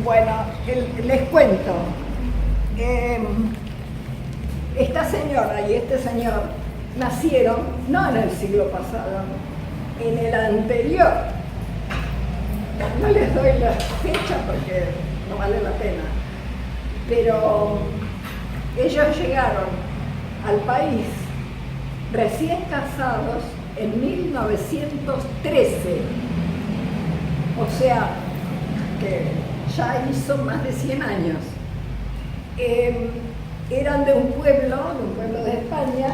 Bueno, les cuento. Esta señora y este señor nacieron no en el siglo pasado, en el anterior. No les doy la fecha porque no vale la pena. Pero ellos llegaron al país recién casados en 1913. O sea, que ya hizo más de 100 años. Eran de un pueblo de España,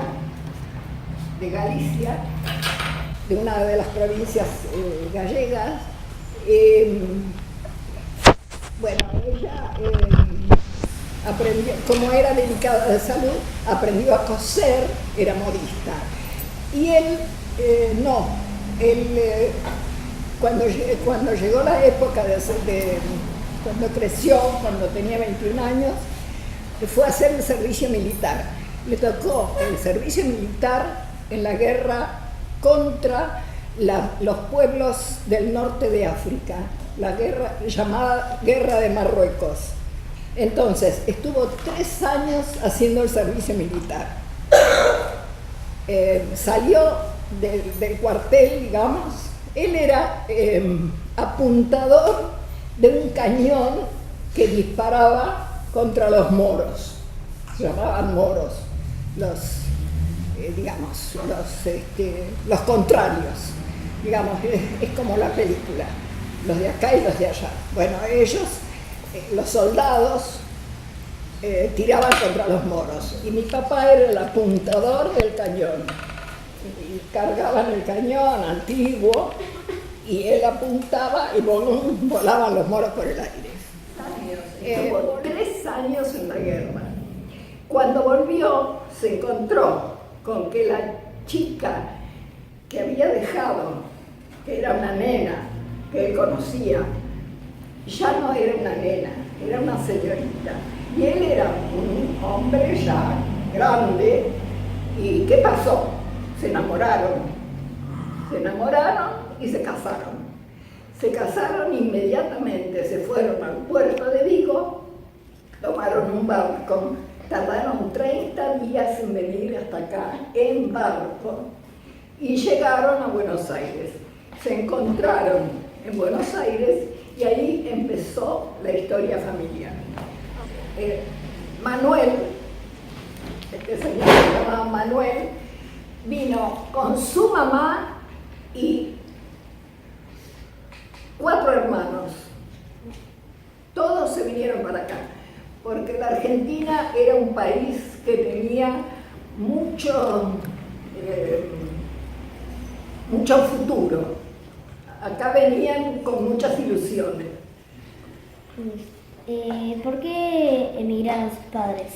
de Galicia, de una de las provincias gallegas. Bueno, ella aprendió, como era delicada de salud, aprendió a coser, era modista. Y él, no, él cuando llegó la época cuando creció, cuando tenía 21 años, fue a hacer el servicio militar. Le tocó el servicio militar en la guerra contra los pueblos del norte de África, la guerra llamada Guerra de Marruecos. Entonces, estuvo 3 años haciendo el servicio militar. Salió del cuartel, digamos. Él era apuntador de un cañón que disparaba contra los moros. Se llamaban moros, los contrarios. Digamos, es como la película, los de acá y los de allá. Bueno, ellos, los soldados, tiraban contra los moros. Y mi papá era el apuntador del cañón. Y cargaban el cañón antiguo y él apuntaba y volaban los moros por el aire. Estuvo 3 años en la guerra. Cuando volvió se encontró con que la chica que había dejado, que era una nena que él conocía, ya no era una nena, era una señorita. Y él era un hombre ya grande. ¿Y qué pasó? Se enamoraron y se casaron. Se casaron inmediatamente, se fueron al puerto de Vigo, tomaron un barco, tardaron 30 días en venir hasta acá en barco y llegaron a Buenos Aires. Se encontraron en Buenos Aires y ahí empezó la historia familiar. Manuel, este señor se llamaba Manuel, vino con su mamá y 4 hermanos. Todos se vinieron para acá, porque la Argentina era un país que tenía mucho futuro. Acá venían con muchas ilusiones. ¿Por qué emigraron sus padres?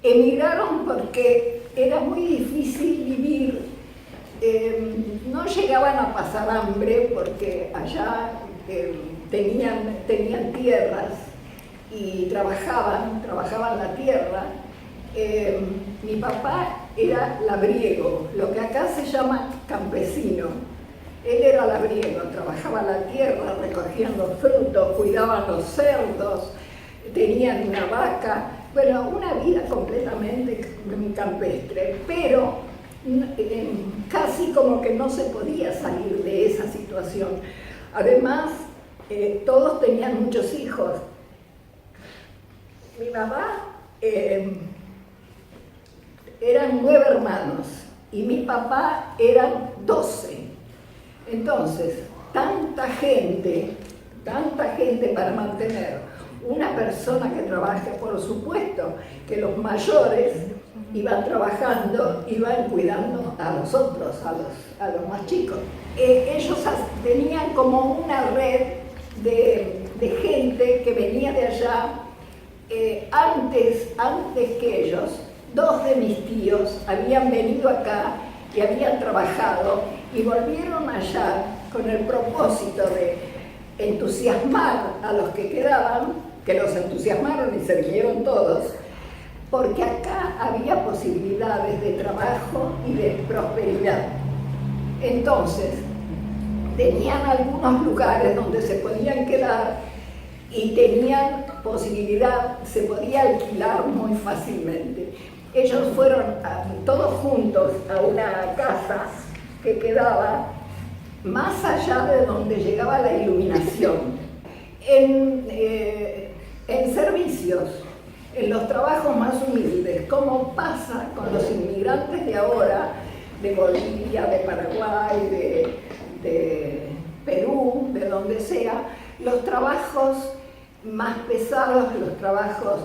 Emigraron porque era muy difícil vivir, no llegaban a pasar hambre porque allá tenían tierras y trabajaban la tierra. Mi papá era labriego, lo que acá se llama campesino. Él era labriego, trabajaba la tierra, recogían los frutos, cuidaban los cerdos, tenían una vaca. Bueno, una vida completamente campestre, pero casi como que no se podía salir de esa situación. Además, todos tenían muchos hijos. Mi mamá eran 9 hermanos y mi papá eran 12. Entonces, tanta gente para mantener una persona que trabaje, por supuesto que los mayores iban trabajando, iban cuidando a los otros, a los más chicos. Ellos tenían como una red de gente que venía de allá. Antes que ellos, 2 de mis tíos habían venido acá y habían trabajado y volvieron allá con el propósito de entusiasmar a los que quedaban, que los entusiasmaron y se vinieron todos, porque acá había posibilidades de trabajo y de prosperidad. Entonces, tenían algunos lugares donde se podían quedar y tenían posibilidad, se podía alquilar muy fácilmente. Ellos fueron todos juntos a una casa que quedaba más allá de donde llegaba la iluminación, en servicios, en los trabajos más humildes, como pasa con los inmigrantes de ahora, de Bolivia, de Paraguay, de Perú, de donde sea, los trabajos más pesados, los trabajos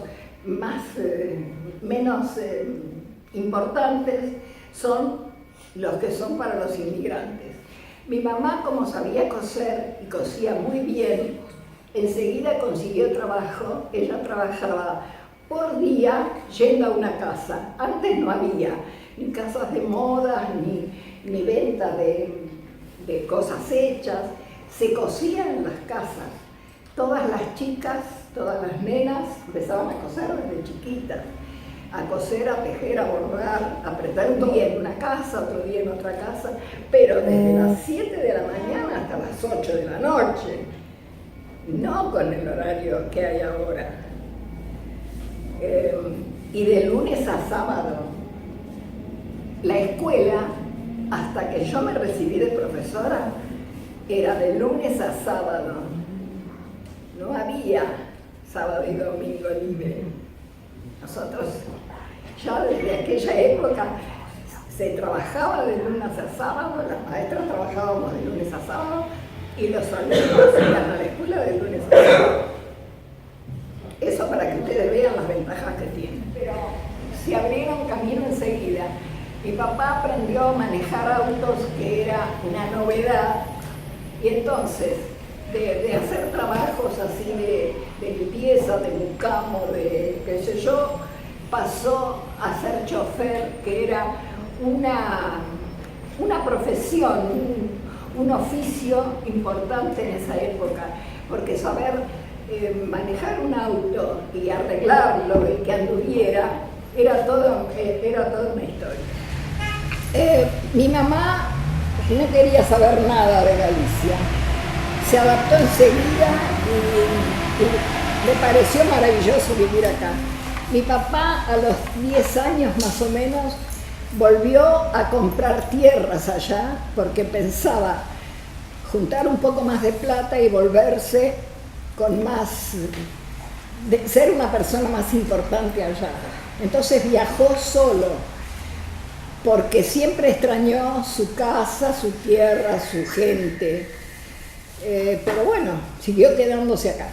menos importantes son los que son para los inmigrantes. Mi mamá, como sabía coser y cosía muy bien, enseguida consiguió trabajo. Ella trabajaba por día yendo a una casa. Antes no había ni casas de moda, ni venta de cosas hechas. Se cosía en las casas. Todas las chicas, todas las nenas empezaban a coser desde chiquitas. A coser, a tejer, a bordar, a apretar un día en una casa, otro día en otra casa, pero desde las 7 de la mañana hasta las 8 de la noche, no con el horario que hay ahora. Y de lunes a sábado, la escuela, hasta que yo me recibí de profesora, era de lunes a sábado. No había sábado y domingo libre. Nosotros ya desde aquella época se trabajaba de lunes a sábado, las maestras trabajábamos de lunes a sábado y los alumnos iban a la escuela de lunes a sábado. Eso para que ustedes vean las ventajas que tiene. Pero se abrieron camino enseguida. Mi papá aprendió a manejar autos, que era una novedad, y entonces de hacer trabajos así de limpieza, de mucamo, de qué sé yo, pasó a ser chofer, que era una profesión, un oficio importante en esa época, porque saber manejar un auto y arreglarlo y que anduviera era toda una historia. Mi mamá no quería saber nada de Galicia. Se adaptó enseguida y le pareció maravilloso vivir acá. Mi papá a los 10 años más o menos volvió a comprar tierras allá porque pensaba juntar un poco más de plata y volverse con ser una persona más importante allá. Entonces viajó solo porque siempre extrañó su casa, su tierra, su gente. Pero bueno, siguió quedándose acá.